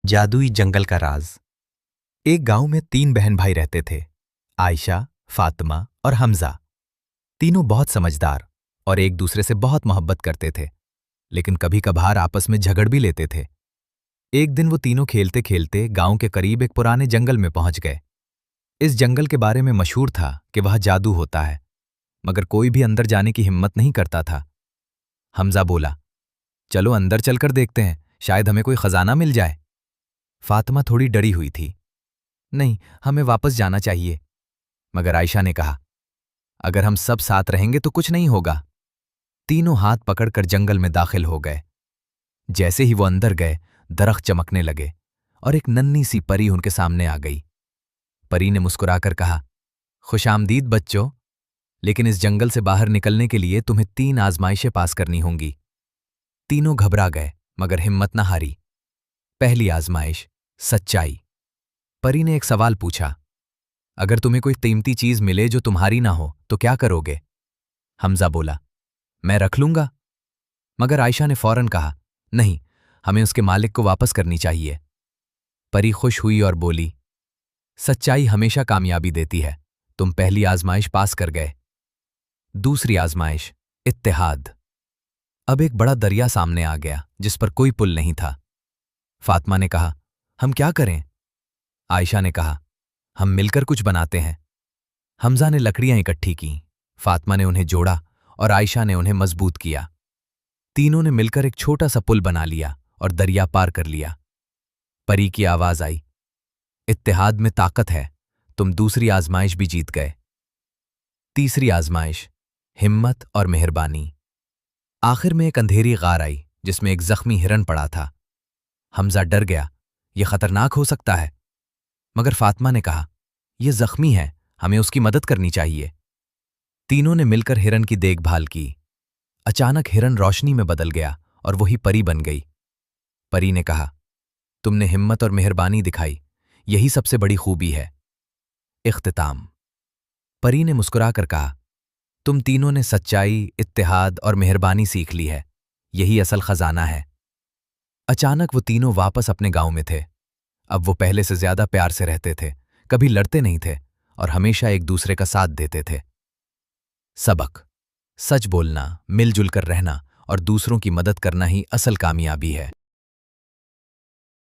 जादुई जंगल का राज। एक गांव में 3 बहन भाई रहते थे, आयशा, फातिमा और हमजा। तीनों बहुत समझदार और एक दूसरे से बहुत मोहब्बत करते थे, लेकिन कभी कभार आपस में झगड़ भी लेते थे। एक दिन वो तीनों खेलते खेलते गांव के करीब एक पुराने जंगल में पहुंच गए। इस जंगल के बारे में मशहूर था कि वह जादू होता है, मगर कोई भी अंदर जाने की हिम्मत नहीं करता था। हमजा बोला, चलो अंदर चलकर देखते हैं, शायद हमें कोई खजाना मिल जाए। फातिमा थोड़ी डरी हुई थी। नहीं, हमें वापस जाना चाहिए। मगर आयशा ने कहा, अगर हम सब साथ रहेंगे तो कुछ नहीं होगा। तीनों हाथ पकड़कर जंगल में दाखिल हो गए। जैसे ही वो अंदर गए, दरख्त चमकने लगे और एक नन्ही सी परी उनके सामने आ गई। परी ने मुस्कुराकर कहा, खुशामदीद बच्चों, लेकिन इस जंगल से बाहर निकलने के लिए तुम्हें 3 आजमाइशें पास करनी होंगी। तीनों घबरा गए, मगर हिम्मत न हारी। पहली आजमाइश, सच्चाई। परी ने एक सवाल पूछा, अगर तुम्हें कोई कीमती चीज मिले जो तुम्हारी ना हो तो क्या करोगे? हमजा बोला, मैं रख लूंगा। मगर आयशा ने फौरन कहा, नहीं, हमें उसके मालिक को वापस करनी चाहिए। परी खुश हुई और बोली, सच्चाई हमेशा कामयाबी देती है, तुम पहली आजमाइश पास कर गए। दूसरी आजमाइश, इत्तेहाद। अब एक बड़ा दरिया सामने आ गया जिस पर कोई पुल नहीं था। फातिमा ने कहा, हम क्या करें? आयशा ने कहा, हम मिलकर कुछ बनाते हैं। हमजा ने लकड़ियां इकट्ठी की, फातिमा ने उन्हें जोड़ा और आयशा ने उन्हें मजबूत किया। तीनों ने मिलकर एक छोटा सा पुल बना लिया और दरिया पार कर लिया। परी की आवाज आई, इत्तेहाद में ताकत है, तुम दूसरी आजमाइश भी जीत गए। तीसरी आजमाइश, हिम्मत और मेहरबानी। आखिर में एक अंधेरी गार आई जिसमें एक जख्मी हिरन पड़ा था। हमजा डर गया, यह खतरनाक हो सकता है। मगर फातिमा ने कहा, यह जख्मी है, हमें उसकी मदद करनी चाहिए। तीनों ने मिलकर हिरन की देखभाल की। अचानक हिरन रोशनी में बदल गया और वही परी बन गई। परी ने कहा, तुमने हिम्मत और मेहरबानी दिखाई, यही सबसे बड़ी खूबी है। इख्तिताम। परी ने मुस्कुराकर कहा, तुम तीनों ने सच्चाई, इत्तेहाद और मेहरबानी सीख ली है, यही असल खजाना है। अचानक वो तीनों वापस अपने गांव में थे। अब वो पहले से ज्यादा प्यार से रहते थे, कभी लड़ते नहीं थे और हमेशा एक दूसरे का साथ देते थे। सबक: सच बोलना, मिलजुल कर रहना और दूसरों की मदद करना ही असल कामयाबी है।